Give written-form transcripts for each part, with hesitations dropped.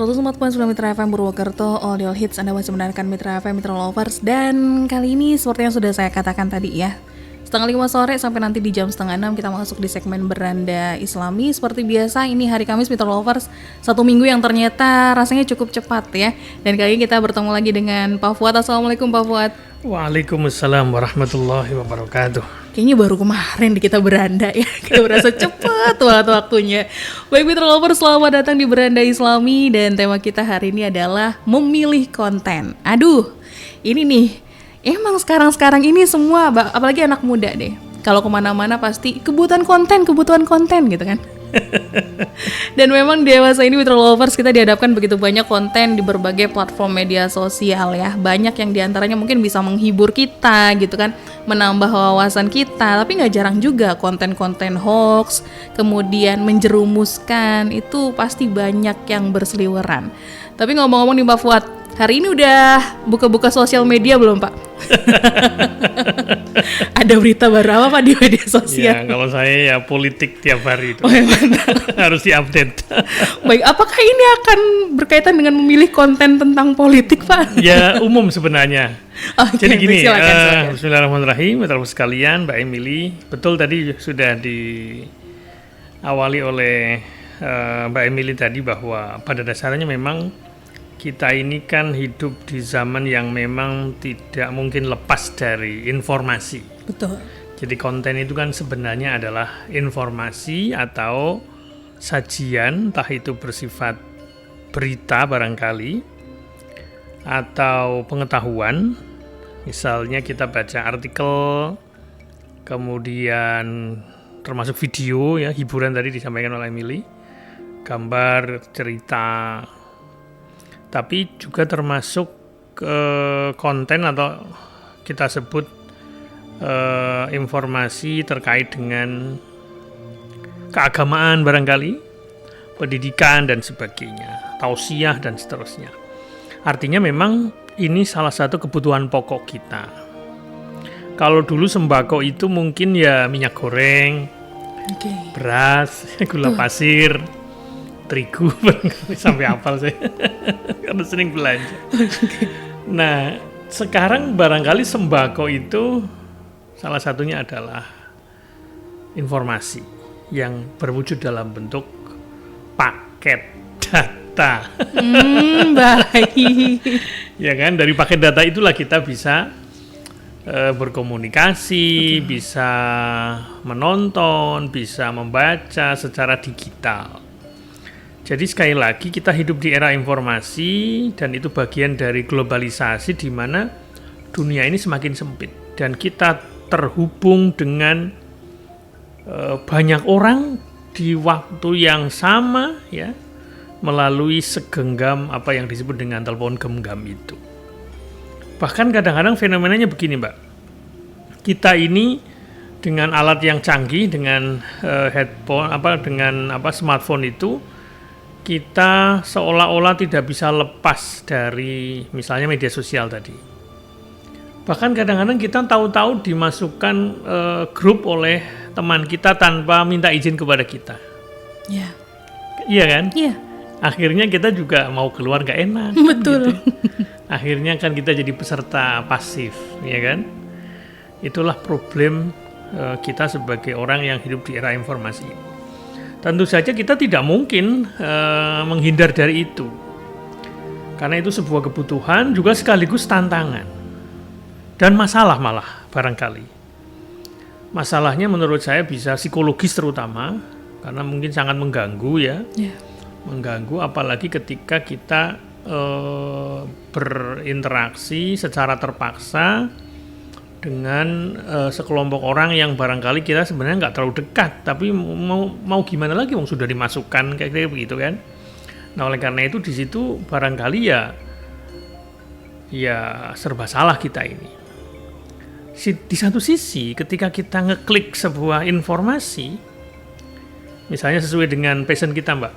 104.9 Mitra FM Purwokerto, All Your Hits. Anda masih mendengarkan Mitra FM, Mitra Lovers. Dan kali ini seperti yang sudah saya katakan tadi ya, 5:30 sore sampai nanti di jam 5:30 kita masuk di segmen Beranda Islami. Seperti biasa, ini hari Kamis Mitra Lovers, satu minggu yang ternyata rasanya cukup cepat ya. Dan kali ini kita bertemu lagi dengan Pak Fuad. Assalamualaikum Pak Fuad. Waalaikumsalam warahmatullahi wabarakatuh. Kayaknya baru kemarin di kita beranda ya, kita berasa cepet banget waktunya. Baik Mitra Lovers, selamat datang di Beranda Islami. Dan tema kita hari ini adalah memilih konten. Aduh, ini nih, emang sekarang ini semua, apalagi anak muda deh, kalau kemana-mana pasti kebutuhan konten gitu kan. Dan memang dewasa ini Mitra Lovers, kita dihadapkan begitu banyak konten di berbagai platform media sosial ya. Banyak yang diantaranya mungkin bisa menghibur kita gitu kan, menambah wawasan kita. Tapi gak jarang juga konten-konten hoax, kemudian menjerumuskan, itu pasti banyak yang berseliweran. Tapi ngomong-ngomong nih Pak Fuad, hari ini udah buka-buka sosial media belum Pak? Ada berita baru apa Pak di media sosial? Ya, kalau saya ya politik tiap hari itu. Oh, ya harus diupdate. Baik, apakah ini akan berkaitan dengan memilih konten tentang politik Pak? Ya, umum sebenarnya. Oke, jadi gini, silakan. Bismillahirrahmanirrahim, teman-teman sekalian, Mbak Emily. Betul tadi sudah diawali oleh Mbak Emily tadi bahwa pada dasarnya memang kita ini kan hidup di zaman yang memang tidak mungkin lepas dari informasi. Betul. Jadi konten itu kan sebenarnya adalah informasi atau sajian, entah itu bersifat berita barangkali, atau pengetahuan. Misalnya kita baca artikel, kemudian termasuk video ya, hiburan tadi disampaikan oleh Emily, gambar, cerita, tapi juga termasuk konten atau kita sebut informasi terkait dengan keagamaan barangkali, pendidikan dan sebagainya, tausiah dan seterusnya. Artinya memang ini salah satu kebutuhan pokok kita. Kalau dulu sembako itu mungkin ya minyak goreng, beras, gula pasir, terigu, sampai hafal saya karena sering belanja. Nah, sekarang barangkali sembako itu salah satunya adalah informasi yang berwujud dalam bentuk paket data. Baik. Ya kan, dari paket data itulah kita bisa berkomunikasi, bisa menonton, bisa membaca secara digital. Jadi sekali lagi kita hidup di era informasi dan itu bagian dari globalisasi di mana dunia ini semakin sempit dan kita terhubung dengan banyak orang di waktu yang sama ya, melalui segenggam apa yang disebut dengan telepon genggam itu. Bahkan kadang-kadang fenomenanya begini Mbak, kita ini dengan alat yang canggih, dengan smartphone itu, kita seolah-olah tidak bisa lepas dari misalnya media sosial tadi. Bahkan kadang-kadang kita tahu-tahu dimasukkan grup oleh teman kita tanpa minta izin kepada kita. Iya. Iya kan? Iya. Akhirnya kita juga mau keluar gak enak. Betul. Gitu. Akhirnya kan kita jadi peserta pasif, ya kan? Itulah problem kita sebagai orang yang hidup di era informasi. Tentu saja kita tidak mungkin menghindar dari itu. Karena itu sebuah kebutuhan juga sekaligus tantangan. Dan masalah malah barangkali. Masalahnya menurut saya bisa psikologis terutama, karena mungkin sangat mengganggu ya. Yeah. Mengganggu apalagi ketika kita berinteraksi secara terpaksa dengan sekelompok orang yang barangkali kita sebenarnya nggak terlalu dekat, tapi mau gimana lagi, wong sudah dimasukkan kayak begitu kan. Nah oleh karena itu di situ barangkali ya serba salah kita ini. Di satu sisi ketika kita ngeklik sebuah informasi, misalnya sesuai dengan passion kita Mbak,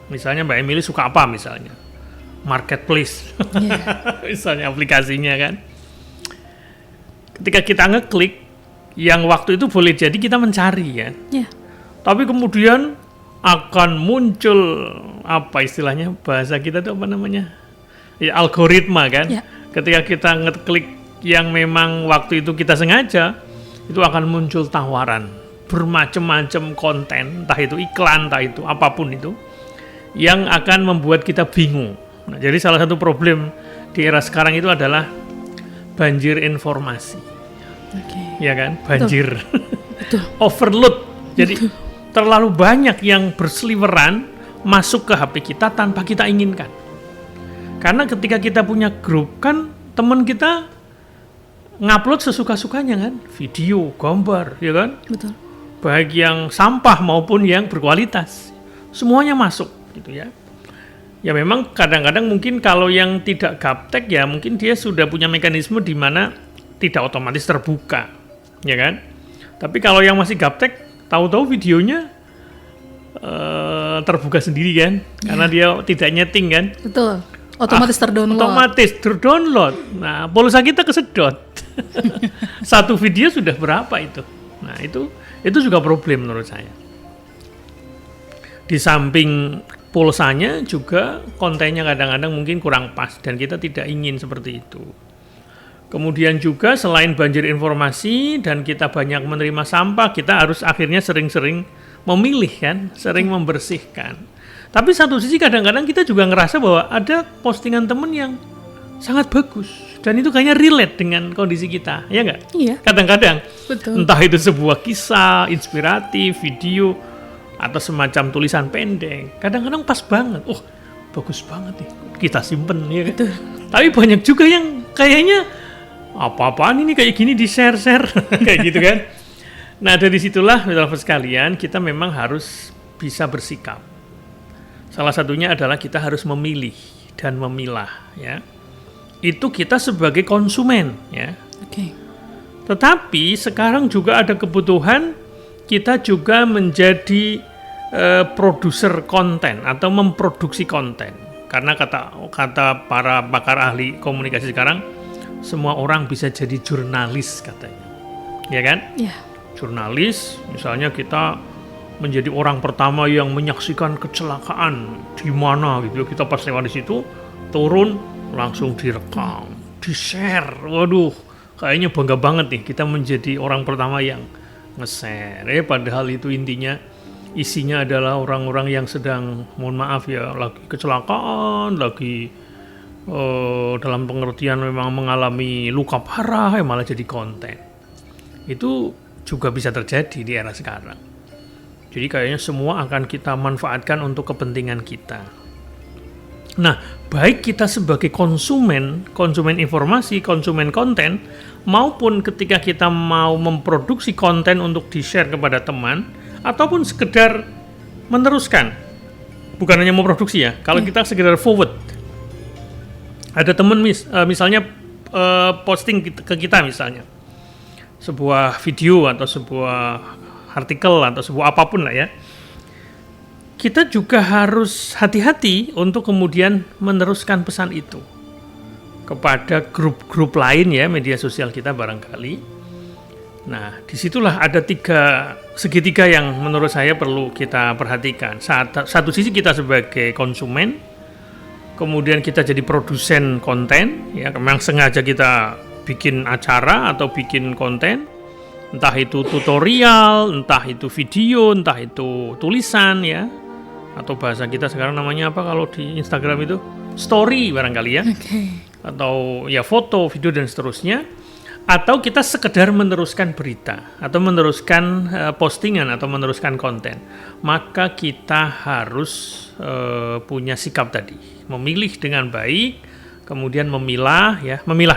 misalnya Mbak Emily suka apa misalnya, marketplace, misalnya aplikasinya kan. Ketika kita ngeklik, yang waktu itu boleh jadi kita mencari ya. Yeah. Tapi kemudian akan muncul apa istilahnya, bahasa kita itu apa namanya? Ya, algoritma kan. Ya. Ketika kita ngeklik yang memang waktu itu kita sengaja, itu akan muncul tawaran bermacam-macam konten, entah itu iklan, entah itu apapun itu, yang akan membuat kita bingung. Nah, jadi salah satu problem di era sekarang itu adalah banjir informasi. Ya kan? Banjir. Betul. Overload. Jadi terlalu banyak yang berseliweran masuk ke HP kita tanpa kita inginkan. Karena ketika kita punya grup kan teman kita ngupload sesuka-sukanya kan, video, gambar, ya kan? Betul. Baik yang sampah maupun yang berkualitas, semuanya masuk gitu ya. Ya memang kadang-kadang mungkin kalau yang tidak gaptek ya mungkin dia sudah punya mekanisme di mana tidak otomatis terbuka, ya kan? Tapi kalau yang masih gaptek, tahu-tahu videonya terbuka sendiri kan, karena dia tidak nyeting kan. Betul. Otomatis terdownload. Otomatis terdownload. Nah, pulsa kita kesedot. Satu video sudah berapa itu? Nah, itu juga problem menurut saya. Di samping pulsanya juga kontennya kadang-kadang mungkin kurang pas dan kita tidak ingin seperti itu. Kemudian juga selain banjir informasi dan kita banyak menerima sampah, kita harus akhirnya sering-sering memilih kan, sering membersihkan. Tapi satu sisi kadang-kadang kita juga ngerasa bahwa ada postingan temen yang sangat bagus dan itu kayaknya relate dengan kondisi kita, ya nggak? Iya. Kadang-kadang, Betul. entah itu sebuah kisah, inspiratif, video, atau semacam tulisan pendek, kadang-kadang pas banget. Oh, bagus banget nih, kita simpen, ya kan? Betul. Tapi banyak juga yang kayaknya apa-apaan ini kayak gini di share-share, kayak gitu kan? Nah dari situlah, Bapak sekalian, kita memang harus bisa bersikap. Salah satunya adalah kita harus memilih dan memilah, ya. Itu kita sebagai konsumen, ya. Oke. Tetapi sekarang juga ada kebutuhan kita juga menjadi produser konten atau memproduksi konten. Karena kata para pakar ahli komunikasi sekarang, semua orang bisa jadi jurnalis katanya, ya kan? Ya. Jurnalis, misalnya kita menjadi orang pertama yang menyaksikan kecelakaan di mana gitu, kita pas lewat di situ turun langsung direkam, di-share. Waduh, kayaknya bangga banget nih kita menjadi orang pertama yang nge-share. Padahal itu intinya isinya adalah orang-orang yang sedang, mohon maaf ya, lagi kecelakaan, lagi dalam pengertian memang mengalami luka parah, malah jadi konten. Itu juga bisa terjadi di era sekarang. Jadi kayaknya semua akan kita manfaatkan untuk kepentingan kita. Nah, baik kita sebagai konsumen informasi, konsumen konten, maupun ketika kita mau memproduksi konten untuk di-share kepada teman, ataupun sekedar meneruskan. Bukan hanya memproduksi ya, kalau kita sekedar forward. Ada teman misalnya posting ke kita misalnya, sebuah video atau sebuah artikel atau sebuah apapun lah ya, kita juga harus hati-hati untuk kemudian meneruskan pesan itu kepada grup-grup lain ya, media sosial kita barangkali. Nah, disitulah ada segitiga yang menurut saya perlu kita perhatikan. Satu sisi kita sebagai konsumen, kemudian kita jadi produsen konten, ya memang sengaja kita bikin acara atau bikin konten, entah itu tutorial, entah itu video, entah itu tulisan ya, atau bahasa kita sekarang namanya apa kalau di Instagram itu, story barangkali ya, atau ya foto, video dan seterusnya, atau kita sekedar meneruskan berita atau meneruskan postingan atau meneruskan konten, maka kita harus punya sikap tadi, memilih dengan baik, kemudian memilah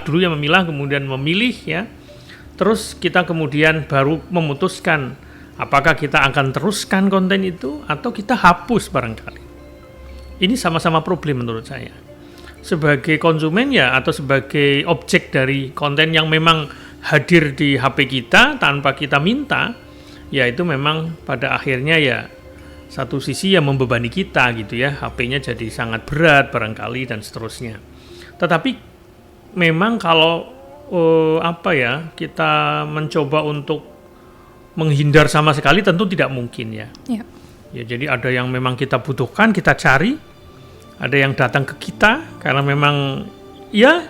dulu, kemudian memilih ya. Terus kita kemudian baru memutuskan apakah kita akan teruskan konten itu atau kita hapus barangkali. Ini sama-sama problem menurut saya. Sebagai konsumen ya, atau sebagai objek dari konten yang memang hadir di HP kita tanpa kita minta, ya itu memang pada akhirnya ya satu sisi ya membebani kita gitu ya, HP-nya jadi sangat berat barangkali dan seterusnya. Tetapi memang kalau kita mencoba untuk menghindar sama sekali tentu tidak mungkin ya. Ya, jadi ada yang memang kita butuhkan, kita cari, ada yang datang ke kita karena memang ya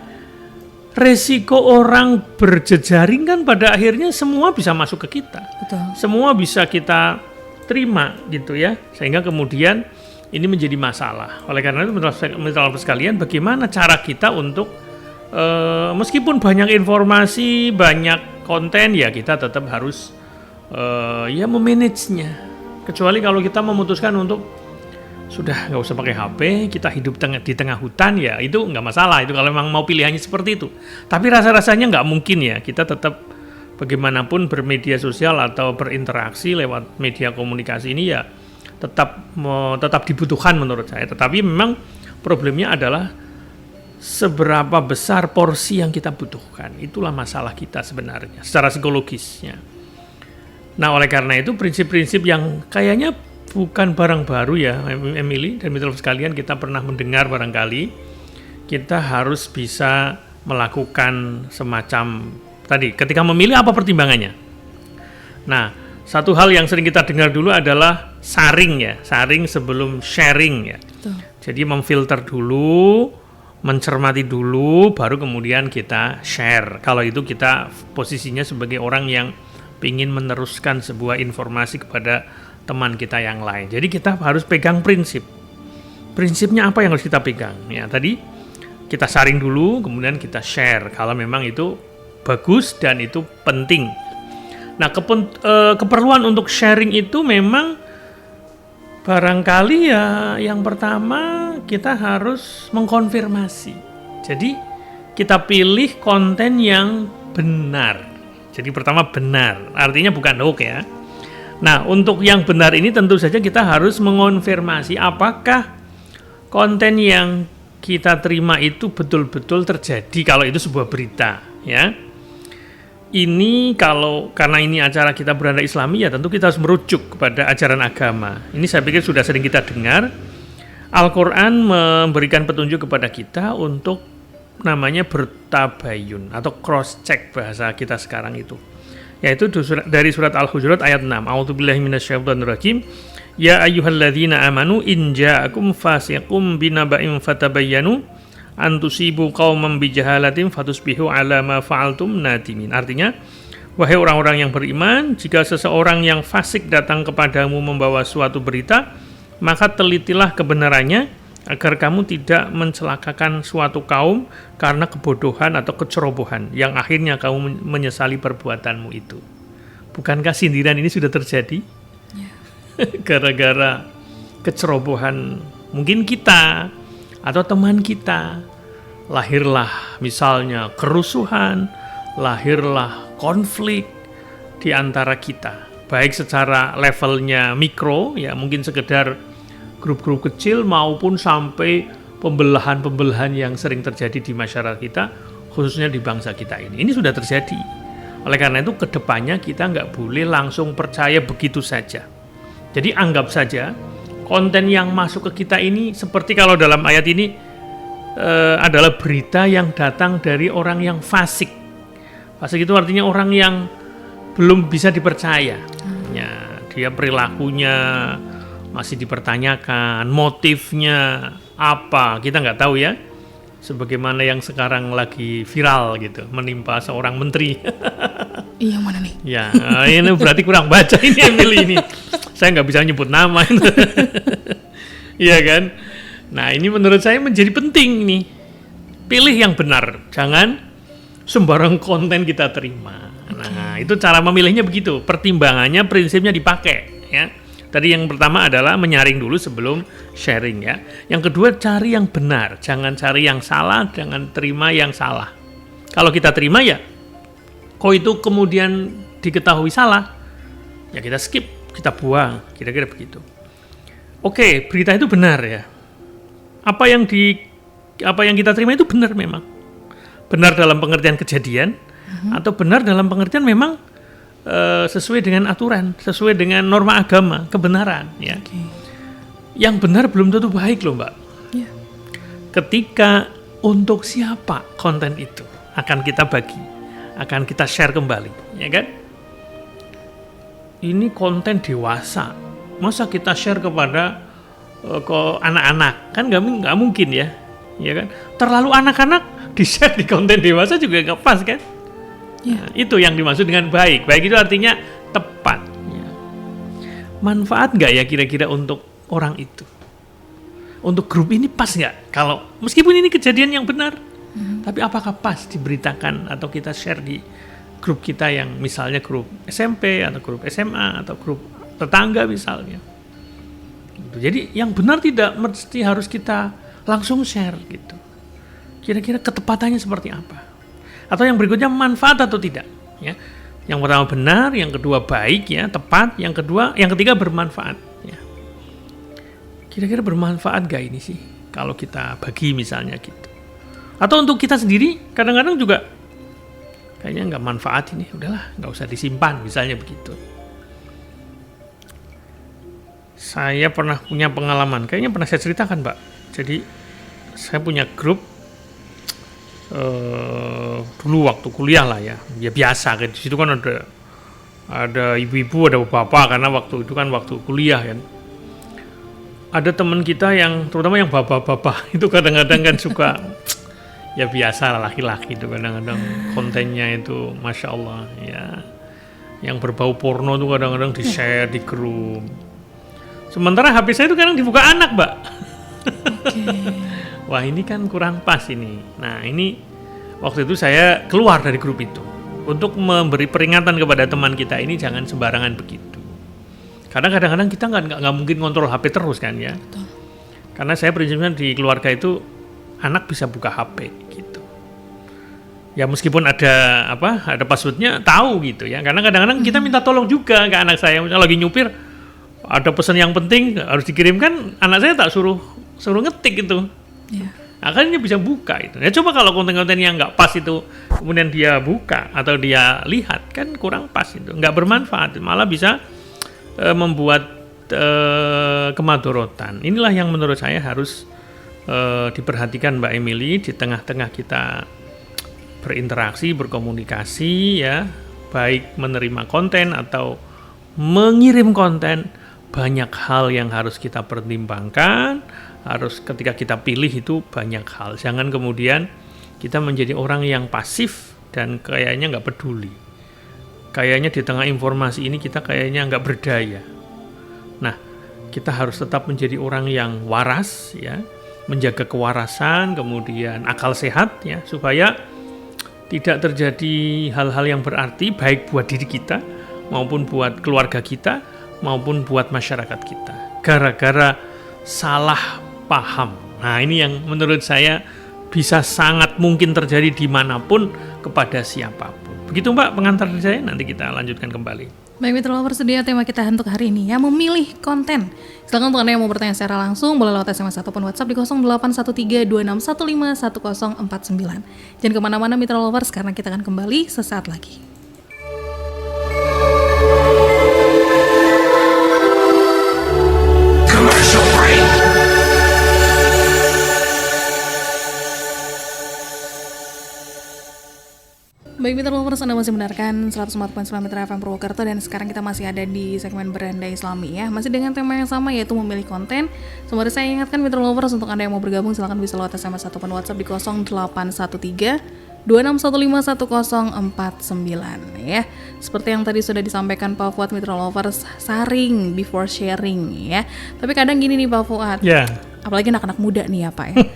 resiko orang berjejaring kan pada akhirnya semua bisa masuk ke kita. Betul. Semua bisa kita terima gitu ya. Sehingga kemudian ini menjadi masalah. Oleh karena itu mitra sekalian, bagaimana cara kita untuk meskipun banyak informasi, banyak konten, ya kita tetap harus ya memanagenya. Kecuali kalau kita memutuskan untuk sudah nggak usah pakai HP, kita hidup di tengah hutan, ya itu nggak masalah. Itu kalau memang mau pilihannya seperti itu. Tapi rasa-rasanya nggak mungkin ya. Kita tetap bagaimanapun bermedia sosial atau berinteraksi lewat media komunikasi ini ya tetap dibutuhkan menurut saya. Tetapi memang problemnya adalah seberapa besar porsi yang kita butuhkan. Itulah masalah kita sebenarnya secara psikologisnya. Nah, oleh karena itu prinsip-prinsip yang kayaknya bukan barang baru ya, Emily dan mitra sekalian, kita pernah mendengar barangkali kita harus bisa melakukan semacam tadi ketika memilih apa pertimbangannya. Nah, satu hal yang sering kita dengar dulu adalah saring sebelum sharing ya. Betul. Jadi memfilter dulu, mencermati dulu, baru kemudian kita share. Kalau itu kita posisinya sebagai orang yang ingin meneruskan sebuah informasi kepada teman kita yang lain. Jadi kita harus pegang prinsip. Prinsipnya apa yang harus kita pegang? Ya, tadi kita saring dulu, kemudian kita share kalau memang itu bagus dan itu penting. Nah, keperluan untuk sharing itu memang barangkali ya yang pertama kita harus mengkonfirmasi. Jadi kita pilih konten yang benar. Jadi pertama benar, artinya bukan hoax ya. Nah, untuk yang benar ini tentu saja kita harus mengonfirmasi apakah konten yang kita terima itu betul-betul terjadi kalau itu sebuah berita ya. Ini karena ini acara kita Beranda Islami, ya tentu kita harus merujuk kepada ajaran agama. Ini saya pikir sudah sering kita dengar. Al-Quran memberikan petunjuk kepada kita untuk namanya bertabayun atau cross-check bahasa kita sekarang itu. Yaitu dari surat Al-Hujurat ayat 6. A'udzubillahi minasyaitonirrajim. Ya ayyuhalladzina amanu in ja'akum fasiqum binaba'in fatabayyanu antusibu qauman bijahalatin fatusbihu ala ma fa'altum nadimin. Artinya, wahai orang-orang yang beriman, jika seseorang yang fasik datang kepadamu membawa suatu berita, maka telitilah kebenarannya agar kamu tidak mencelakakan suatu kaum karena kebodohan atau kecerobohan yang akhirnya kamu menyesali perbuatanmu itu. Bukankah sindiran ini sudah terjadi? Gara-gara kecerobohan mungkin kita atau teman kita, lahirlah misalnya kerusuhan, lahirlah konflik di antara kita, baik secara levelnya mikro ya, mungkin sekedar grup-grup kecil maupun sampai pembelahan-pembelahan yang sering terjadi di masyarakat kita, khususnya di bangsa kita ini sudah terjadi. Oleh karena itu kedepannya kita nggak boleh langsung percaya begitu saja. Jadi anggap saja konten yang masuk ke kita ini seperti kalau dalam ayat ini adalah berita yang datang dari orang yang fasik. Fasik itu artinya orang yang belum bisa dipercaya. Ya, dia perilakunya masih dipertanyakan, motifnya apa, kita nggak tahu ya. Sebagaimana yang sekarang lagi viral gitu, menimpa seorang menteri. Iya, mana nih? Ya, ini berarti kurang baca ini Emily ini. Saya nggak bisa nyebut nama. Iya kan? Nah, ini menurut saya menjadi penting nih. Pilih yang benar, jangan sembarang konten kita terima. Nah, itu cara memilihnya begitu. Pertimbangannya, prinsipnya dipakai ya. Tadi yang pertama adalah menyaring dulu sebelum sharing ya. Yang kedua, cari yang benar, jangan cari yang salah, jangan terima yang salah. Kalau kita terima ya, kok itu kemudian diketahui salah, ya kita skip, kita buang, kira-kira begitu. Oke, berita itu benar ya. Apa yang kita terima itu benar memang. Benar dalam pengertian kejadian atau benar dalam pengertian memang sesuai dengan aturan, sesuai dengan norma agama, kebenaran ya. Yang benar belum tentu baik loh, Mbak. Ya. Ketika untuk siapa konten itu akan kita bagi, akan kita share kembali, ya kan? Ini konten dewasa, Masa kita share kepada ke anak-anak? Kan nggak mungkin ya kan? Terlalu anak-anak di-share di konten dewasa juga nggak pas kan? Nah, itu yang dimaksud dengan baik. Baik itu artinya tepat. Ya. Manfaat nggak ya kira-kira untuk orang itu? Untuk grup ini pas nggak? Kalau meskipun ini kejadian yang benar, tapi apakah pas diberitakan atau kita share di grup kita yang misalnya grup SMP atau grup SMA atau grup tetangga misalnya? Jadi yang benar tidak mesti harus kita langsung share gitu. Kira-kira ketepatannya seperti apa? Atau yang berikutnya manfaat atau tidak? Ya. Yang pertama benar, yang kedua baik ya, tepat, yang ketiga bermanfaat. Ya. Kira-kira bermanfaat gak ini sih kalau kita bagi misalnya gitu? Atau untuk kita sendiri kadang-kadang juga kayaknya nggak manfaat ini, udahlah nggak usah disimpan misalnya begitu. Saya pernah punya pengalaman, kayaknya pernah saya ceritakan Mbak. Jadi saya punya grup dulu waktu kuliah lah ya biasa kan, di situ kan ada ibu-ibu, ada bapak, karena waktu itu kan waktu kuliah kan. Ada teman kita yang terutama yang bapak-bapak itu kadang-kadang kan suka ya biasa lah, laki-laki itu kadang-kadang kontennya itu Masya Allah ya, yang berbau porno itu kadang-kadang di-share di grup. Sementara HP saya itu kadang dibuka anak Mbak. Wah ini kan kurang pas ini. Nah ini waktu itu saya keluar dari grup itu untuk memberi peringatan kepada teman kita ini jangan sembarangan begitu. Karena kadang-kadang kita nggak mungkin kontrol HP terus kan ya. Betul. Karena saya prinsipnya di keluarga itu anak bisa buka HP gitu. Ya meskipun ada passwordnya tahu gitu ya. Karena kadang-kadang kita minta tolong juga ke anak saya. Misalnya lagi nyupir ada pesan yang penting harus dikirimkan, anak saya tak suruh ngetik itu. Yeah. Akhirnya bisa buka itu. Ya coba kalau konten-konten yang nggak pas itu kemudian dia buka atau dia lihat kan kurang pas itu, nggak bermanfaat, malah bisa membuat kemadorotan. Inilah yang menurut saya harus diperhatikan Mbak Emily di tengah-tengah kita berinteraksi, berkomunikasi ya, baik menerima konten atau mengirim konten, banyak hal yang harus kita pertimbangkan, harus ketika kita pilih itu banyak hal. Jangan kemudian kita menjadi orang yang pasif dan kayaknya nggak peduli. Kayaknya di tengah informasi ini kita kayaknya nggak berdaya. Nah, kita harus tetap menjadi orang yang waras ya, menjaga kewarasan, kemudian akal sehat ya, supaya tidak terjadi hal-hal yang berarti baik buat diri kita maupun buat keluarga kita maupun buat masyarakat kita. Gara-gara salah paham. Nah, ini yang menurut saya bisa sangat mungkin terjadi dimanapun kepada siapapun. Begitu Mbak pengantar dari saya, nanti kita lanjutkan kembali. Baik Mitra Lover, sedia tema kita untuk hari ini ya, memilih konten. Silakan untuk Anda yang mau bertanya secara langsung boleh lewat SMS ataupun WhatsApp di 081326151049. Jangan kemana-mana Mitra Lovers, karena kita akan kembali sesaat lagi. Baik Mitra Lovers, Anda masih mendengarkan 104.9 Mitra FM Purwokerto, dan sekarang kita masih ada di segmen Beranda Islami ya, masih dengan tema yang sama yaitu memilih konten. Sembari saya ingatkan Mitra Lovers, untuk Anda yang mau bergabung silakan bisa lewat SMS ataupun WhatsApp di 0813-26151049 ya. Seperti yang tadi sudah disampaikan Pak Fuad, Mitra Lovers, saring before sharing ya. Tapi kadang gini nih Pak Fuad, apalagi anak-anak muda nih ya Pak ya,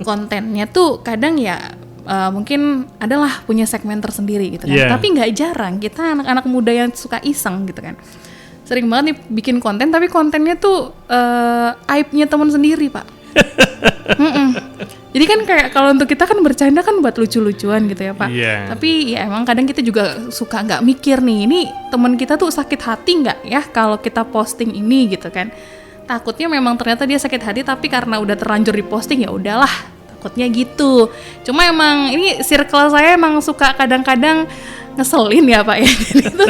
kontennya tuh kadang ya mungkin adalah punya segmen tersendiri gitu kan. Tapi nggak jarang kita anak-anak muda yang suka iseng gitu kan, sering banget nih bikin konten tapi kontennya tuh aibnya teman sendiri Pak. Jadi kan kayak kalau untuk kita kan bercanda kan buat lucu-lucuan gitu ya Pak. Tapi ya emang kadang kita juga suka nggak mikir nih, ini teman kita tuh sakit hati nggak ya kalau kita posting ini gitu kan. Takutnya memang ternyata dia sakit hati, tapi karena udah terlanjur diposting ya udahlah, takutnya gitu. Cuma emang ini circle saya emang suka kadang-kadang ngeselin ya Pak ya. Jadi itu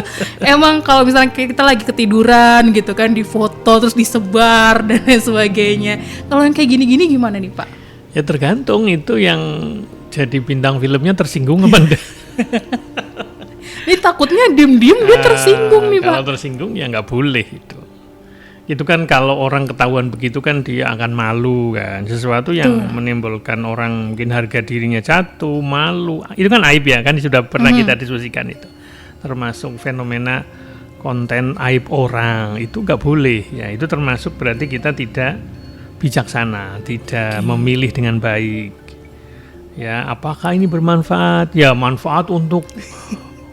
emang kalau misalnya kita lagi ketiduran gitu kan, di foto terus disebar dan lain sebagainya. Kalau yang kayak gini-gini gimana nih Pak? Ya tergantung, itu yang jadi bintang filmnya tersinggung apa enggak. Ini takutnya diem-diem dia tersinggung nih Pak. Kalau tersinggung ya nggak boleh itu. Itu kan kalau orang ketahuan begitu kan dia akan malu kan. Sesuatu yang menimbulkan orang mungkin harga dirinya jatuh, malu. Itu kan aib ya, kan sudah pernah kita diskusikan itu. Termasuk fenomena konten aib orang, itu nggak boleh. Ya, itu termasuk berarti kita tidak bijaksana, tidak memilih dengan baik. Ya, apakah ini bermanfaat? Ya, manfaat untuk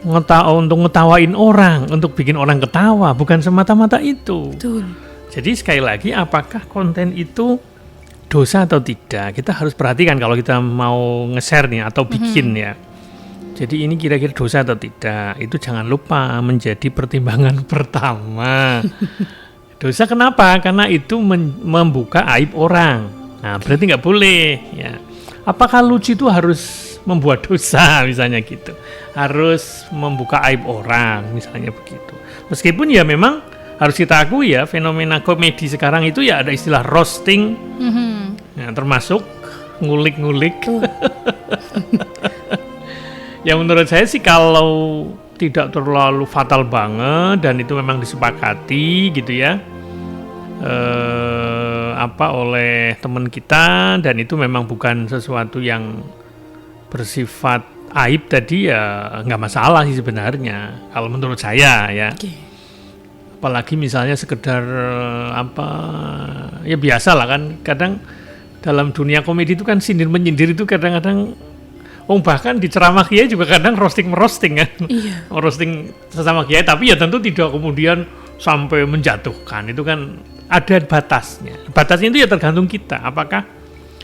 ngetawain orang, untuk bikin orang ketawa, bukan semata-mata itu. Betul. Jadi sekali lagi, apakah konten itu dosa atau tidak? Kita harus perhatikan kalau kita mau nge-share nih atau bikin ya. Jadi ini kira-kira dosa atau tidak? Itu jangan lupa menjadi pertimbangan pertama. Dosa kenapa? Karena itu membuka aib orang. Nah, berarti nggak boleh. Ya. Apakah lucu itu harus membuat dosa misalnya gitu, harus membuka aib orang misalnya begitu. Meskipun ya memang harus kita akui ya, fenomena komedi sekarang itu ya ada istilah roasting, ya, termasuk ngulik-ngulik. Ya menurut saya sih kalau tidak terlalu fatal banget dan itu memang disepakati gitu ya, oleh teman kita, dan itu memang bukan sesuatu yang bersifat aib tadi, ya nggak masalah sih sebenarnya kalau menurut saya ya. Apalagi misalnya sekedar ya biasa lah kan, kadang dalam dunia komedi itu kan sindir menyindir itu kadang-kadang bahkan di ceramah kiai juga kadang roasting kan. Iya. Roasting sesama kiai, tapi ya tentu tidak kemudian sampai menjatuhkan. Itu kan ada batasnya. Batasnya itu ya tergantung kita, apakah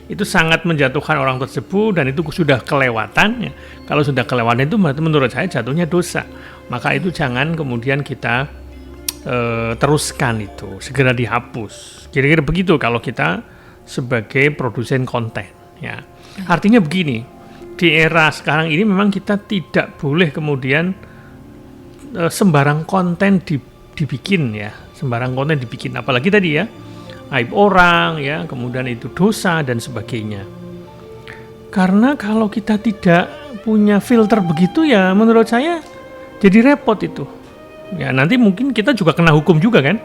itu sangat menjatuhkan orang tersebut dan itu sudah kelewatan ya. Kalau sudah kelewatan itu menurut saya jatuhnya dosa. Maka itu jangan kemudian kita teruskan, itu segera dihapus. Kira-kira begitu kalau kita sebagai produsen konten ya. Artinya begini, di era sekarang ini memang kita tidak boleh kemudian sembarang konten dibikin ya. Sembarang konten dibikin, apalagi tadi ya aib orang ya, kemudian itu dosa dan sebagainya. Karena kalau kita tidak punya filter begitu ya menurut saya jadi repot itu. Ya nanti mungkin kita juga kena hukum juga kan,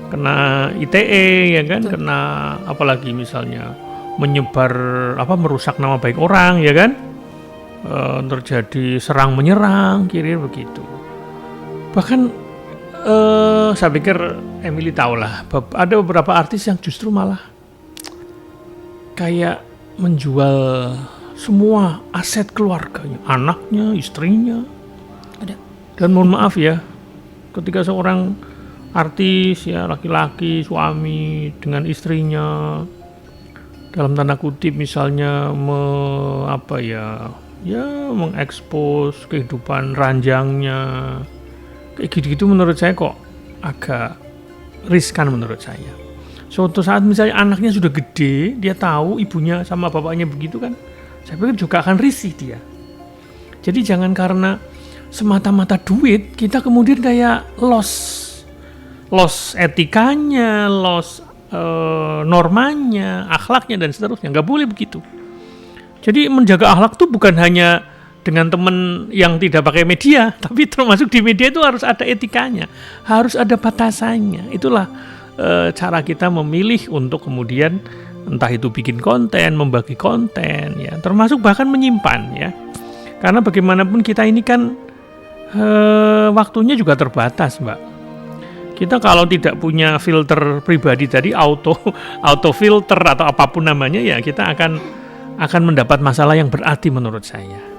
kena ITE ya kan, kena apalagi misalnya menyebar merusak nama baik orang ya kan, terjadi serang menyerang kira-kira begitu. Bahkan saya pikir Emily tahu lah, ada beberapa artis yang justru malah kayak menjual semua aset keluarganya, anaknya, istrinya. Ada. Dan mohon maaf ya, ketika seorang artis ya, laki-laki, suami dengan istrinya dalam tanda kutip misalnya mengekspos kehidupan ranjangnya, kayak gitu-gitu menurut saya kok agak riskan menurut saya. Suatu saat misalnya anaknya sudah gede, dia tahu ibunya sama bapaknya begitu kan, saya pikir juga akan risih dia. Jadi jangan karena semata-mata duit kita kemudian kayak loss etikanya, loss normanya, akhlaknya dan seterusnya. Nggak boleh begitu. Jadi menjaga akhlak tuh bukan hanya dengan teman yang tidak pakai media, tapi termasuk di media itu harus ada etikanya, harus ada batasannya. Itulah cara kita memilih untuk kemudian entah itu bikin konten, membagi konten, ya, termasuk bahkan menyimpan ya. Karena bagaimanapun kita ini kan waktunya juga terbatas, Mbak. Kita kalau tidak punya filter pribadi tadi, auto filter atau apapun namanya, ya kita akan mendapat masalah yang berarti menurut saya.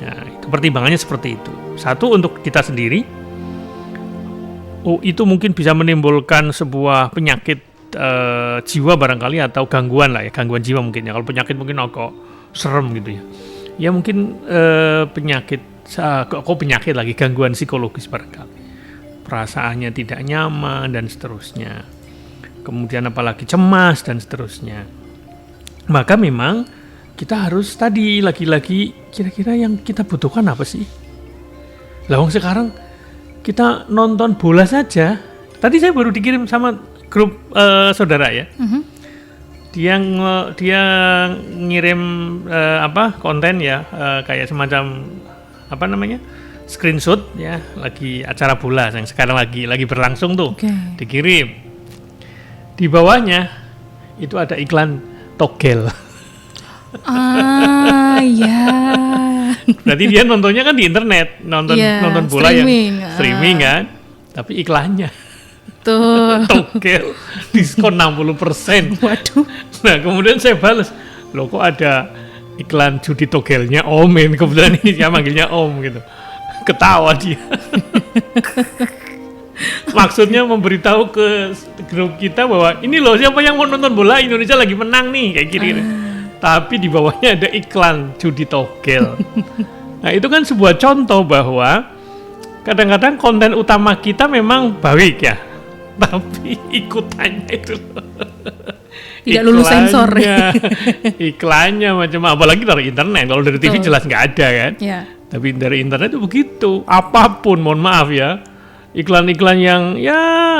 Ya, itu pertimbangannya seperti itu. Satu, untuk kita sendiri, itu mungkin bisa menimbulkan sebuah penyakit jiwa barangkali, atau gangguan lah ya, gangguan jiwa mungkin ya. Kalau penyakit mungkin kok serem gitu ya. Ya mungkin penyakit lagi, gangguan psikologis barangkali. Perasaannya tidak nyaman dan seterusnya. Kemudian apalagi cemas dan seterusnya. Maka memang kita harus tadi lagi-lagi kira-kira yang kita butuhkan apa sih? Lawang sekarang kita nonton bola saja. Tadi saya baru dikirim sama grup saudara ya. Dia ngirim konten ya, kayak semacam screenshot ya, lagi acara bola yang sekarang lagi berlangsung tuh. Dikirim. Di bawahnya itu ada iklan togel. Ah, ya. Berarti dia nontonnya kan di internet, nonton Iya, bola streaming. yang streaming kan. Tapi iklannya Tuh. togel diskon 60%. Waduh. Nah, kemudian saya balas, loh kok ada iklan judi togelnya Om ini, kebetulan ini saya manggilnya Om gitu. Ketawa dia. Maksudnya memberitahu ke grup kita bahwa ini loh siapa yang mau nonton bola Indonesia lagi menang nih kayak gini. Tapi di bawahnya ada iklan judi togel. Nah, itu kan sebuah contoh bahwa kadang-kadang konten utama kita memang baik ya, tapi ikutannya itu Tidak lulus sensor. Iklannya macam apalagi dari internet. Kalau dari TV jelas nggak ada kan. Ya. Tapi dari internet itu begitu. Apapun, mohon maaf ya. Iklan-iklan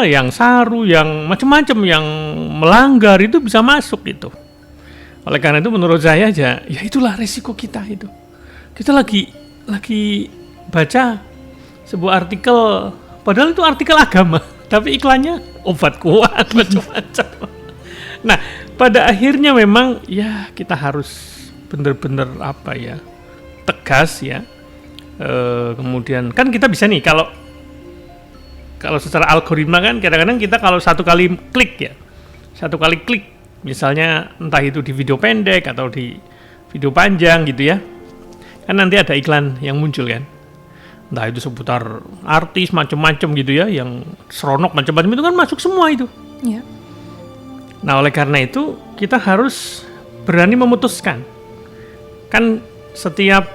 yang saru, yang macam-macam, yang melanggar itu bisa masuk itu. Oleh karena itu menurut saya aja, ya itulah resiko kita itu. Kita lagi baca sebuah artikel, padahal itu artikel agama, tapi iklannya obat kuat macam-macam. Nah, pada akhirnya memang ya kita harus benar-benar tegas ya. Kemudian kan kita bisa nih kalau secara algoritma kan kadang-kadang kita kalau satu kali klik misalnya entah itu di video pendek atau di video panjang gitu ya, kan nanti ada iklan yang muncul kan, entah itu seputar artis macam-macam gitu ya, yang seronok macam-macam itu kan masuk semua itu. Ya. Nah, oleh karena itu kita harus berani memutuskan. Kan setiap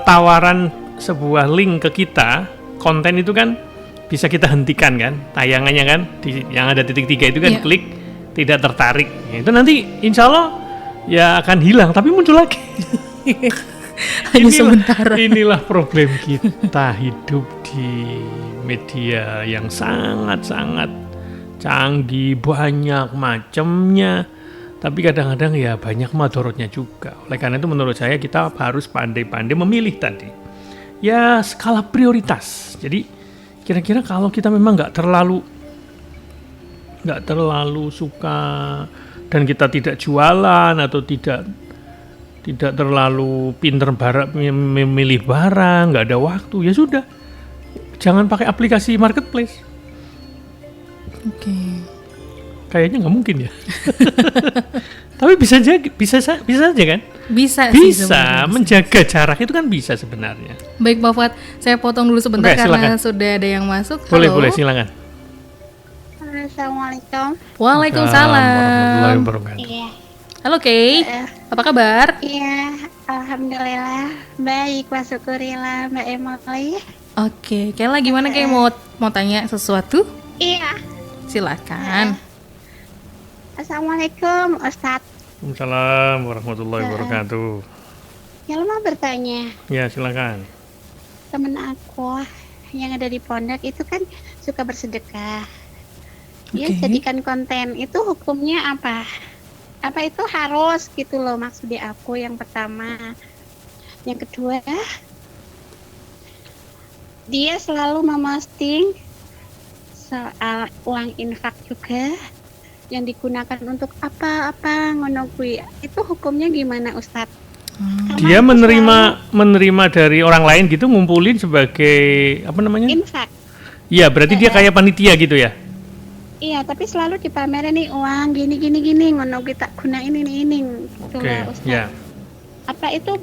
tawaran sebuah link ke kita, konten itu kan bisa kita hentikan kan, tayangannya kan, yang ada titik 3 itu kan klik, tidak tertarik. Ya, itu nanti insya Allah ya akan hilang, tapi muncul lagi. Hanya sementara. Inilah problem kita hidup di media yang sangat-sangat canggih, banyak macamnya, tapi kadang-kadang ya banyak madorotnya juga. Oleh karena itu menurut saya kita harus pandai-pandai memilih tadi. Ya skala prioritas. Jadi kira-kira kalau kita memang nggak terlalu suka dan kita tidak jualan atau tidak terlalu pinter memilih barang, nggak ada waktu, ya sudah, jangan pakai aplikasi marketplace. Oke. Kayaknya nggak mungkin ya. Tapi bisa saja kan? Bisa sih sebenarnya. Menjaga jarak itu kan bisa sebenarnya. Baik Pak Fuad, saya potong dulu sebentar. Oke, karena silakan. sudah ada yang masuk. Boleh silakan. Assalamualaikum. Waalaikumsalam. Warahmatullahi wabarakatuh. Iya. Halo Kay, apa kabar? Iya, alhamdulillah baik, wa syukurillah Mbak Emily. Oke, Kayla gimana Kay, mau tanya sesuatu? Iya. Silakan. Assalamualaikum Ustadz. Waalaikumsalam warahmatullahi wabarakatuh. Ya, mau bertanya. Ya, silakan. Temen aku yang ada di pondok itu kan suka bersedekah. Dia jadikan konten itu hukumnya apa? Apa itu harus gitu loh, maksudnya aku yang pertama. Yang kedua, dia selalu memposting soal uang infak juga yang digunakan untuk apa-apa ngono kuwi. Itu hukumnya gimana Ustadz? Dia menerima dari orang lain gitu, ngumpulin sebagai apa namanya? Infak. Iya, berarti dia kayak panitia gitu ya? Iya, tapi selalu dipamerin nih uang gini ngono kita gunain ini gitu loh Ustadz. Ya. Apa itu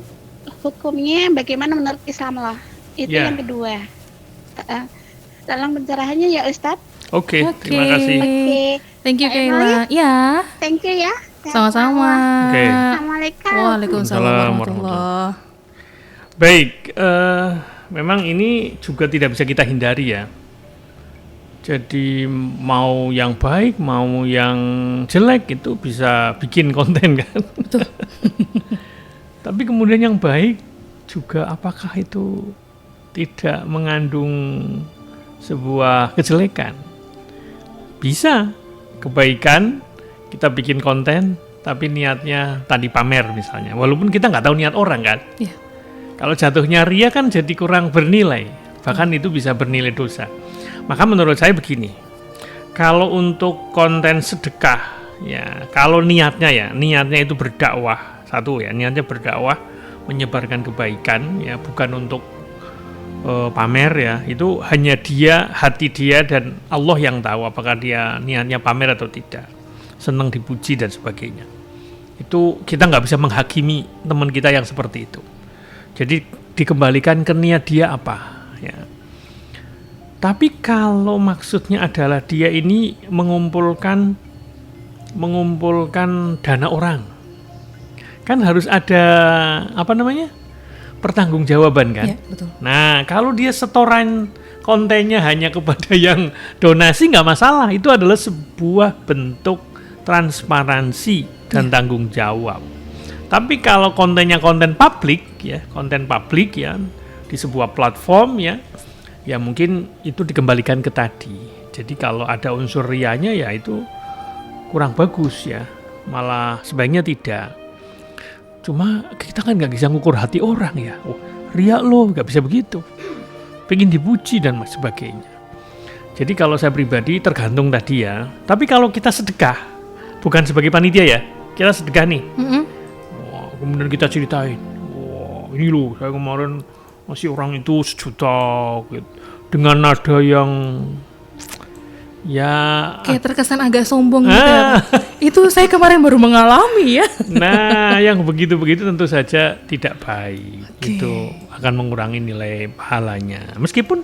hukumnya bagaimana menurut Islam loh? Itu yang kedua. Tolong pencerahannya ya Ustadz. Oke, terima kasih. Thank you Kayla. Ya. Thank you ya. Sama-sama. Oke. Assalamualaikum. Waalaikumsalam warahmatullahi. Baik, memang ini juga tidak bisa kita hindari ya. Jadi mau yang baik, mau yang jelek itu bisa bikin konten kan. Betul. Tapi kemudian yang baik juga apakah itu tidak mengandung sebuah kejelekan? Bisa, kebaikan kita bikin konten tapi niatnya tadi pamer misalnya, walaupun kita nggak tahu niat orang kan. Iya. Kalau jatuhnya ria kan jadi kurang bernilai, bahkan itu bisa bernilai dosa. Maka menurut saya begini, Kalau untuk konten sedekah, ya kalau niatnya itu berdakwah, satu ya, niatnya berdakwah, menyebarkan kebaikan, ya bukan untuk pamer ya, itu hanya hati dia dan Allah yang tahu apakah dia niatnya pamer atau tidak, senang dipuji dan sebagainya. Itu kita nggak bisa menghakimi teman kita yang seperti itu. Jadi dikembalikan ke niat dia apa, ya. Tapi kalau maksudnya adalah dia ini mengumpulkan dana orang, kan harus ada pertanggungjawaban kan? Ya, betul. Nah, kalau dia setoran kontennya hanya kepada yang donasi nggak masalah, itu adalah sebuah bentuk transparansi dan tanggung jawab. Tapi kalau kontennya konten publik ya di sebuah platform ya mungkin itu dikembalikan ke tadi. Jadi kalau ada unsur rianya ya itu kurang bagus ya, malah sebaiknya tidak. Cuma kita kan nggak bisa ngukur hati orang ya. Oh, ria loh, nggak bisa begitu. Pengen dipuji dan sebagainya. Jadi kalau saya pribadi tergantung tadi ya. Tapi kalau kita sedekah, bukan sebagai panitia ya, kita sedekah nih. Wah, kemudian kita ceritain, wah ini loh saya kemarin ngasih orang itu 1 juta gitu. Dengan nada yang ya kayak terkesan agak sombong gitu ya, Pak. Itu saya kemarin baru mengalami ya. Nah, yang begitu-begitu tentu saja tidak baik. Oke. Itu akan mengurangi nilai pahalanya. Meskipun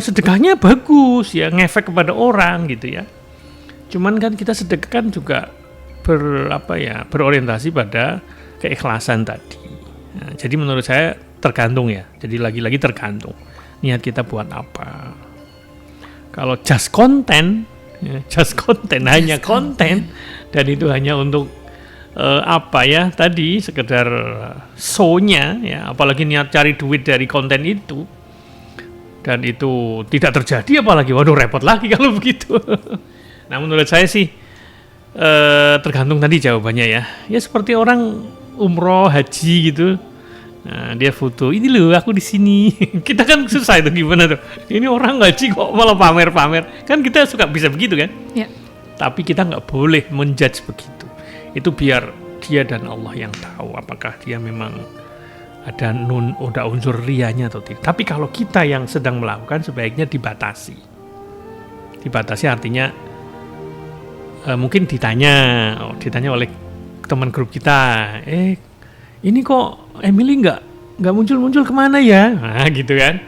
sedekahnya bagus ya, ngefek kepada orang gitu ya. Cuman kan kita sedekah kan juga berorientasi pada keikhlasan tadi. Nah, jadi menurut saya tergantung ya. Jadi lagi-lagi tergantung niat kita buat apa. Kalau just konten hanya konten dan itu hanya untuk tadi sekedar show-nya ya, apalagi niat cari duit dari konten itu dan itu tidak terjadi, apalagi waduh repot lagi kalau begitu. Nah, menurut saya sih tergantung tadi jawabannya ya. Ya seperti orang umroh, haji gitu. Nah, dia foto, ini loh aku di sini. Kita kan susah itu gimana tuh. Ini orang ngaji kok malah pamer-pamer. Kan kita suka bisa begitu kan? Ya. Tapi kita nggak boleh menjudge begitu. Itu biar dia dan Allah yang tahu apakah dia memang ada unsur rianya atau tidak. Tapi kalau kita yang sedang melakukan sebaiknya dibatasi. Dibatasi artinya mungkin ditanya oleh teman grup kita, ini kok Emily nggak muncul kemana ya? Nah, gitu kan?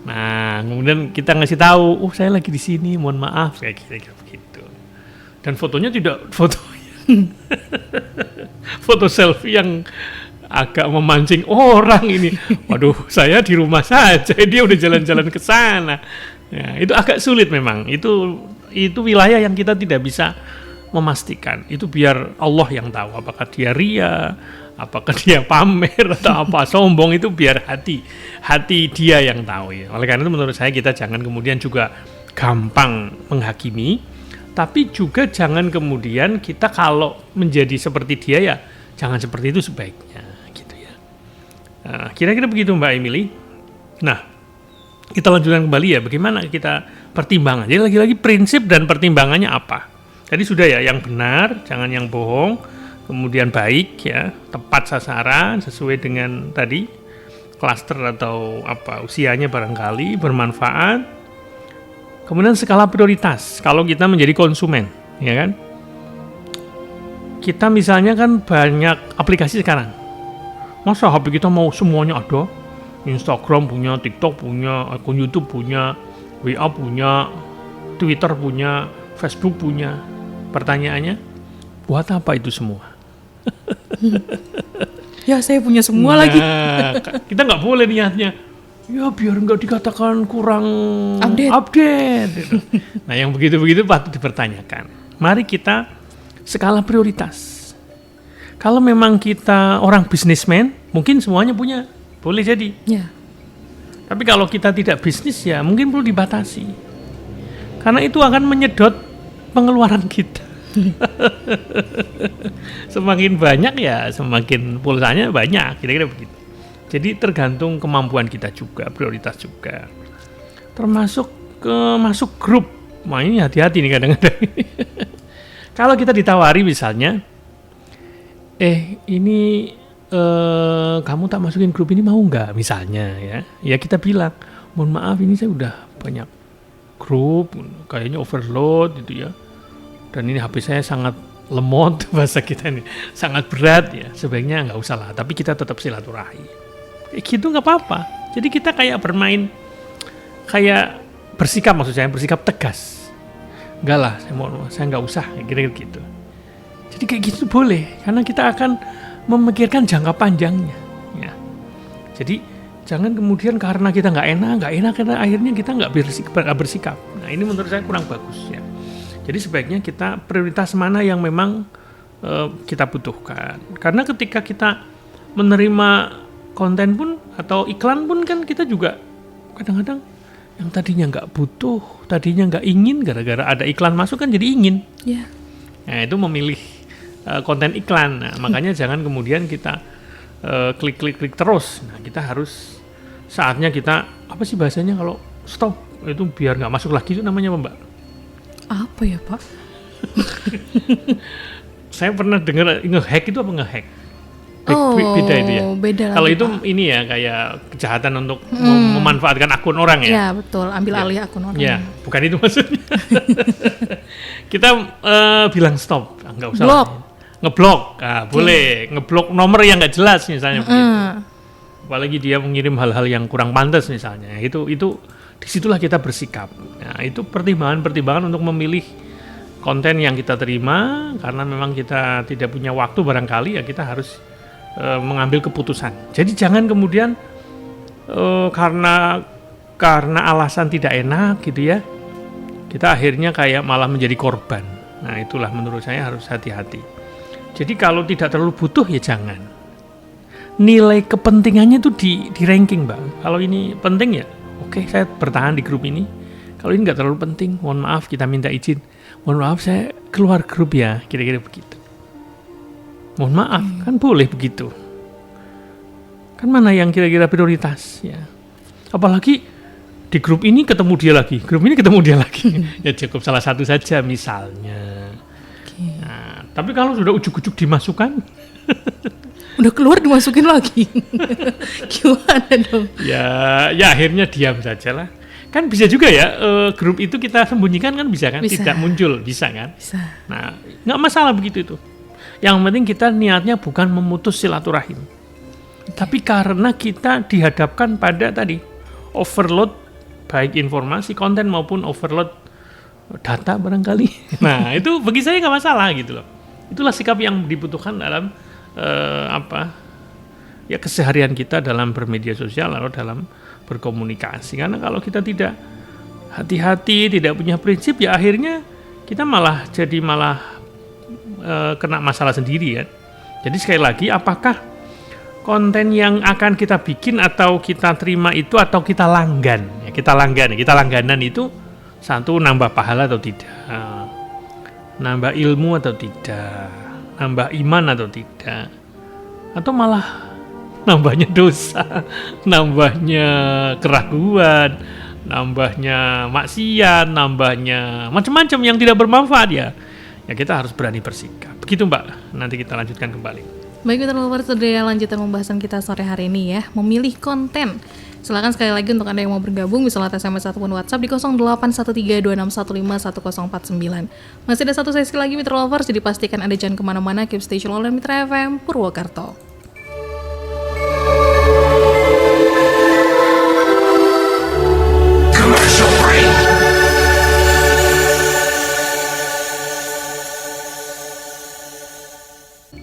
Nah, kemudian kita ngasih tahu, saya lagi di sini, mohon maaf kayak gitu. Dan fotonya tidak foto selfie yang agak memancing orang ini. Waduh, saya di rumah saja, dia udah jalan-jalan ke sana. Ya, itu agak sulit memang. Itu wilayah yang kita tidak bisa memastikan. Itu biar Allah yang tahu apakah dia ria, apakah dia pamer atau apa sombong, itu biar hati dia yang tahu ya. Oleh karena itu menurut saya kita jangan kemudian juga gampang menghakimi, tapi juga jangan kemudian kita kalau menjadi seperti dia ya jangan seperti itu sebaiknya gitu ya. Nah, kira-kira begitu Mbak Emily. Nah, kita lanjutkan kembali ya, bagaimana kita pertimbangan. Jadi lagi-lagi prinsip dan pertimbangannya apa? Tadi sudah ya, yang benar, jangan yang bohong. Kemudian baik ya, tepat sasaran sesuai dengan tadi klaster atau usianya barangkali, bermanfaat. Kemudian skala prioritas. Kalau kita menjadi konsumen, ya kan? Kita misalnya kan banyak aplikasi sekarang. Masa HP kita mau semuanya ada? Instagram punya, TikTok punya, akun YouTube punya, WA punya, Twitter punya, Facebook punya. Pertanyaannya, buat apa itu semua? Ya, saya punya semua lagi. Kita nggak boleh niatnya, ya biar nggak dikatakan kurang update. Gitu. Nah, yang begitu-begitu patut dipertanyakan. Mari kita skala prioritas. Kalau memang kita orang bisnismen, mungkin semuanya punya, boleh jadi. Ya. Tapi kalau kita tidak bisnis ya mungkin perlu dibatasi. Karena itu akan menyedot pengeluaran kita. Semakin banyak ya semakin pulsanya banyak, kira-kira begitu. Jadi tergantung kemampuan kita juga, prioritas juga. Termasuk masuk grup. Wah, ini hati-hati nih kadang-kadang. Kalau kita ditawari misalnya, ini kamu tak masukin grup ini mau nggak misalnya ya? Ya kita bilang, mohon maaf ini saya udah banyak grup, kayaknya overload gitu ya. Dan ini HP saya sangat lemot, bahasa kita ini sangat berat ya. Sebaiknya nggak usah lah. Tapi kita tetap silaturahmi. Gitu nggak apa-apa. Jadi kita kayak bermain, kayak bersikap tegas. Enggak lah, saya nggak usah, kira-kira gitu. Jadi kayak gitu boleh, karena kita akan memikirkan jangka panjangnya. Ya. Jadi jangan kemudian karena kita nggak enak, karena akhirnya kita nggak bersikap. Nah ini menurut saya kurang bagus. Ya. Jadi sebaiknya kita prioritas mana yang memang kita butuhkan. Karena ketika kita menerima konten pun atau iklan pun kan kita juga kadang-kadang yang tadinya nggak butuh, tadinya nggak ingin, gara-gara ada iklan masuk kan jadi ingin. Yeah. Nah itu memilih konten iklan. Nah, makanya jangan kemudian kita klik terus. Nah kita harus saatnya kita, apa sih bahasanya kalau stop, itu biar nggak masuk lagi, itu namanya apa Mbak? Apa ya Pak? Saya pernah dengar nge-hack itu apa nge-hack? Beda itu ya. Beda. Kalau itu ini ya kayak kejahatan untuk memanfaatkan akun orang ya. Ya betul, ambil alih akun orang. Ya, bukan itu maksudnya. Kita bilang stop, nggak usah. Blok. Ngeblok, boleh. Ngeblok nomor yang nggak jelas misalnya begitu. Apalagi dia mengirim hal-hal yang kurang pantas misalnya. Itu disitulah kita bersikap. Nah, itu pertimbangan untuk memilih konten yang kita terima, karena memang kita tidak punya waktu barangkali ya kita harus mengambil keputusan. Jadi jangan kemudian karena alasan tidak enak gitu ya, kita akhirnya kayak malah menjadi korban. Nah itulah menurut saya harus hati-hati. Jadi kalau tidak terlalu butuh ya jangan. Nilai kepentingannya itu di ranking Mbak. Kalau ini penting ya oke, saya bertahan di grup ini. Kalau ini nggak terlalu penting, mohon maaf kita minta izin. Mohon maaf saya keluar grup ya, kira-kira begitu. Mohon maaf, kan boleh begitu. Kan mana yang kira-kira prioritas ya. Apalagi di grup ini ketemu dia lagi, grup ini ketemu dia lagi. Ya cukup salah satu saja misalnya. Nah, tapi kalau sudah ujuk-ujuk dimasukkan, udah keluar dimasukin lagi. Gimana dong? Ya akhirnya diam saja lah. Kan bisa juga ya, grup itu kita sembunyikan kan bisa kan? Bisa. Tidak muncul, bisa kan? Bisa. Nah, nggak masalah begitu itu. Yang penting kita niatnya bukan memutus silaturahim. Tapi karena kita dihadapkan pada tadi, overload baik informasi, konten maupun overload data barangkali. Nah, itu bagi saya nggak masalah gitu loh. Itulah sikap yang dibutuhkan dalam keseharian kita dalam bermedia sosial atau dalam berkomunikasi. Karena kalau kita tidak hati-hati, tidak punya prinsip, ya akhirnya kita malah kena masalah sendiri kan. Jadi sekali lagi, apakah konten yang akan kita bikin atau kita terima itu atau kita langganan itu satu, nambah pahala atau tidak, nambah ilmu atau tidak, nambah iman atau tidak, atau malah nambahnya dosa, nambahnya keraguan, nambahnya maksiat, nambahnya macam-macam yang tidak bermanfaat ya kita harus berani bersikap. Begitu Mbak, nanti kita lanjutkan kembali. Baik, Mitra Lovers, sudah lanjutan pembahasan kita sore hari ini ya, memilih konten. Silakan sekali lagi untuk Anda yang mau bergabung bisa lewat SMS ataupun WhatsApp di 081326151049. Masih ada satu sesi lagi Mitra Lovers, jadi pastikan Anda jangan kemana-mana, keep station oleh Mitra FM Purwokerto.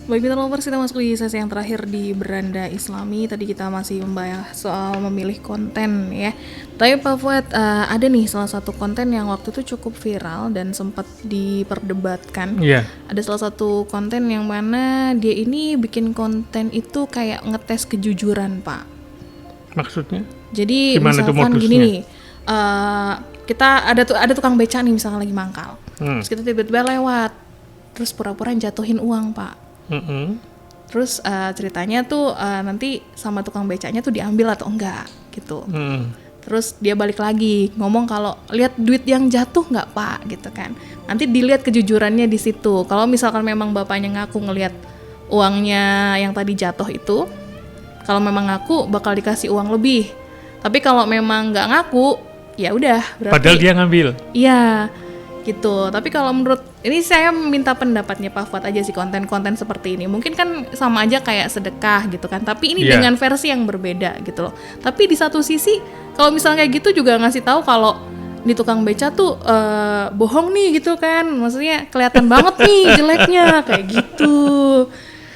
Baik Mitra Lovers, kita masuk di sesi yang terakhir di Beranda Islami. Tadi kita masih membahas soal memilih konten ya. Tapi Pak Fuad, ada nih salah satu konten yang waktu itu cukup viral dan sempat diperdebatkan. Iya. Ada salah satu konten yang mana dia ini bikin konten itu kayak ngetes kejujuran Pak. Maksudnya? Jadi gimana misalkan gini nih, kita ada tukang beca nih misalkan lagi mangkal. Terus kita tiba-tiba lewat, terus pura-pura jatuhin uang Pak. Terus ceritanya tuh nanti sama tukang becanya tuh diambil atau enggak gitu. Terus dia balik lagi ngomong kalau lihat duit yang jatuh nggak Pak gitu kan. Nanti dilihat kejujurannya di situ. Kalau misalkan memang bapaknya ngaku ngelihat uangnya yang tadi jatuh itu, kalau memang ngaku bakal dikasih uang lebih. Tapi kalau memang nggak ngaku, ya udah berarti. Padahal dia ngambil. Iya, gitu. Tapi kalau menurut ini saya minta pendapatnya Pak Fuad aja sih konten-konten seperti ini. Mungkin kan sama aja kayak sedekah gitu kan. Tapi ini dengan versi yang berbeda gitu loh. Tapi di satu sisi kalau misalnya kayak gitu juga ngasih tahu kalau di tukang beca tuh bohong nih gitu kan. Maksudnya kelihatan banget nih jeleknya kayak gitu.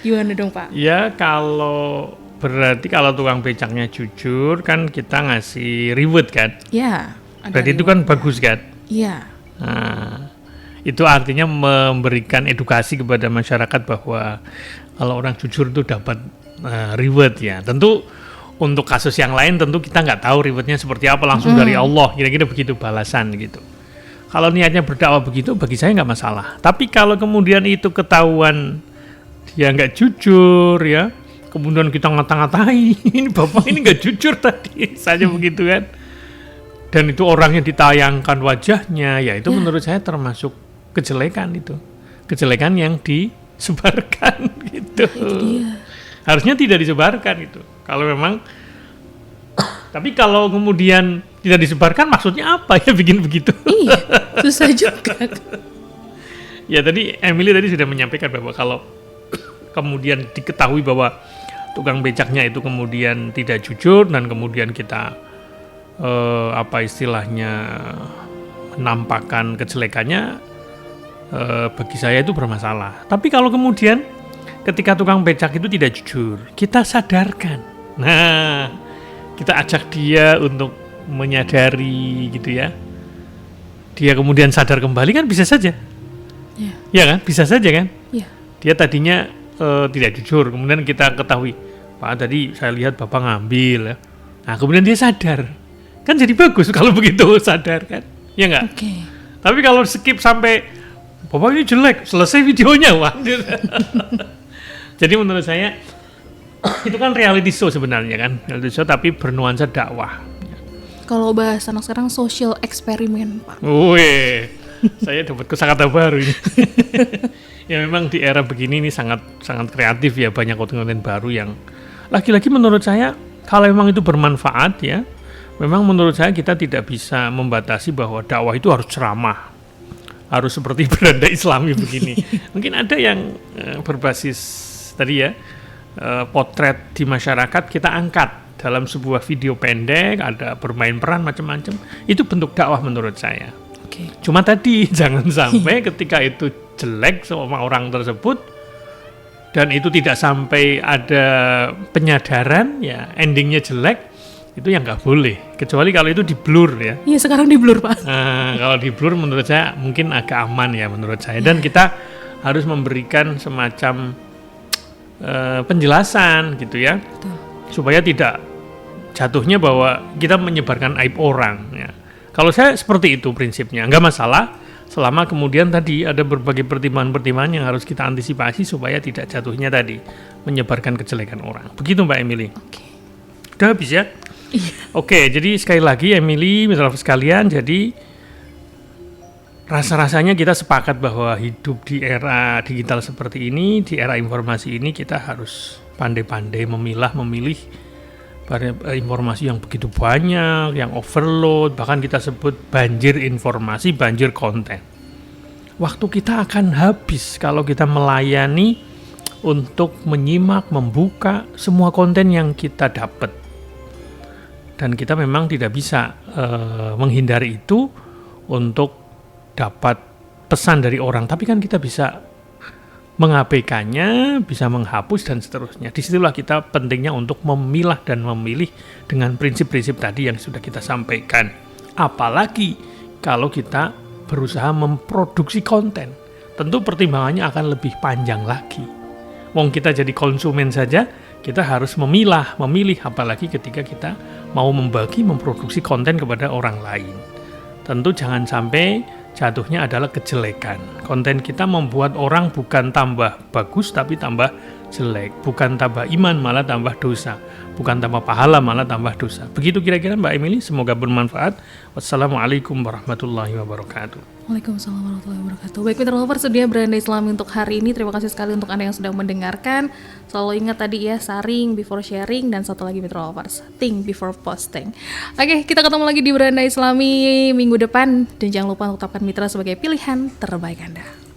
Gimana dong Pak? Ya kalau berarti kalau tukang becaknya jujur kan kita ngasih reward kan. Ya. Berarti itu kan bagus kan. Iya. Nah, itu artinya memberikan edukasi kepada masyarakat bahwa kalau orang jujur itu dapat reward ya. Tentu untuk kasus yang lain tentu kita nggak tahu rewardnya seperti apa langsung dari Allah, kira-kira begitu balasan gitu. Kalau niatnya berdakwah begitu bagi saya nggak masalah. Tapi kalau kemudian itu ketahuan dia nggak jujur ya, kemudian kita ngata-ngatai ini bapak ini nggak jujur tadi saja begitu kan. Dan itu orangnya ditayangkan wajahnya, ya itu menurut saya termasuk kejelekan itu. Kejelekan yang disebarkan gitu. Harusnya tidak disebarkan itu. Kalau memang tapi kalau kemudian tidak disebarkan maksudnya apa ya bikin begitu? Iya, susah juga. Ya tadi Emily tadi sudah menyampaikan bahwa kalau kemudian diketahui bahwa tukang becaknya itu kemudian tidak jujur dan kemudian kita apa istilahnya menampakkan kejelekannya, bagi saya itu bermasalah. Tapi kalau kemudian ketika tukang becak itu tidak jujur, kita sadarkan. Nah, kita ajak dia untuk menyadari gitu ya. Dia kemudian sadar kembali kan bisa saja. Ya kan? Bisa saja kan? Ya. Dia tadinya tidak jujur, kemudian kita ketahui, Pak tadi saya lihat Bapak ngambil ya. Nah, kemudian dia sadar. Kan jadi bagus kalau begitu sadar kan, ya nggak? Okay. Tapi kalau skip sampai Bapak ini jelek, selesai videonya, wah. Jadi menurut saya itu kan reality show sebenarnya kan, reality show tapi bernuansa dakwah. Kalau bahas anak sekarang social eksperimen Pak. Wih, saya dapat kosakata baru ini. Ya memang di era begini ini sangat kreatif ya, banyak konten-konten baru yang lagi-lagi menurut saya kalau memang itu bermanfaat ya. Memang menurut saya kita tidak bisa membatasi bahwa dakwah itu harus ceramah, harus seperti beranda Islami begini. Mungkin ada yang berbasis tadi ya, potret di masyarakat kita angkat dalam sebuah video pendek, ada bermain peran macam-macam. Itu bentuk dakwah menurut saya. Okay. Cuma tadi jangan sampai ketika itu jelek sama orang tersebut dan itu tidak sampai ada penyadaran ya, endingnya jelek. Itu yang nggak boleh, kecuali kalau itu di blur ya. Iya sekarang di blur Pak. Nah, kalau di blur menurut saya mungkin agak aman ya menurut saya. Dan kita harus memberikan semacam penjelasan gitu ya. Betul. Supaya tidak jatuhnya bahwa kita menyebarkan aib orang ya. Kalau saya seperti itu prinsipnya, nggak masalah selama kemudian tadi ada berbagai pertimbangan-pertimbangan yang harus kita antisipasi supaya tidak jatuhnya tadi menyebarkan kejelekan orang. Begitu Mbak Emily. Oke. Udah habis ya? Iya. Oke, jadi sekali lagi Emily, mitra sekalian, jadi rasa-rasanya kita sepakat bahwa hidup di era digital seperti ini, di era informasi ini kita harus pandai-pandai memilih informasi yang begitu banyak, yang overload, bahkan kita sebut banjir informasi, banjir konten. Waktu kita akan habis kalau kita melayani untuk menyimak, membuka semua konten yang kita dapat. Dan kita memang tidak bisa menghindari itu untuk dapat pesan dari orang. Tapi kan kita bisa mengabaikannya, bisa menghapus dan seterusnya. Disitulah kita pentingnya untuk memilah dan memilih dengan prinsip-prinsip tadi yang sudah kita sampaikan. Apalagi kalau kita berusaha memproduksi konten. Tentu pertimbangannya akan lebih panjang lagi. Wong kita jadi konsumen saja, kita harus memilih, apalagi ketika kita mau memproduksi konten kepada orang lain. Tentu jangan sampai jatuhnya adalah kejelekan. Konten kita membuat orang bukan tambah bagus, tapi tambah jelek, bukan tambah iman malah tambah dosa, bukan tambah pahala malah tambah dosa. Begitu kira-kira Mbak Emily, semoga bermanfaat. Wassalamualaikum warahmatullahi wabarakatuh. Waalaikumsalam warahmatullahi wabarakatuh. Baik Mitra Lovers, sedia Beranda Islami untuk hari ini. Terima kasih sekali untuk Anda yang sudah mendengarkan. Selalu ingat tadi ya, saring before sharing, dan satu lagi Mitra Lovers, think before posting. Oke, kita ketemu lagi di Beranda Islami minggu depan, dan jangan lupa untuk tetapkan Mitra sebagai pilihan terbaik Anda.